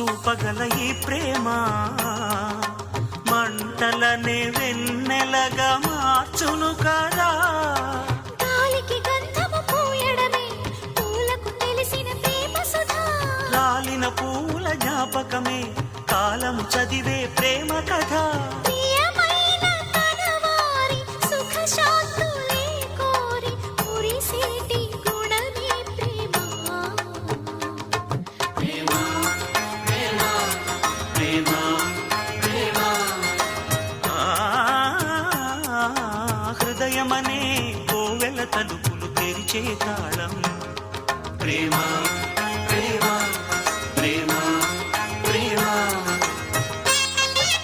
చూపగల ఈ ప్రేమ మంటలనే వెన్నెలగా మార్చును కదా. గాలికి గంధము పూయడమే పూలకు తెలిసిన ప్రేమ సుధా. రాలిన పూల జ్ఞాపకమే కాలము చదివే ప్రేమ కథ. ప్రియమైన తనవారి సుఖ శాంతులే కోరి మురిసేటి గుణమే ప్రేమ. ప్రేమ ప్రేమ ప్రేమ ప్రేమ. హృదయమనే కోవెల తలుపులు తెరిచే తాళం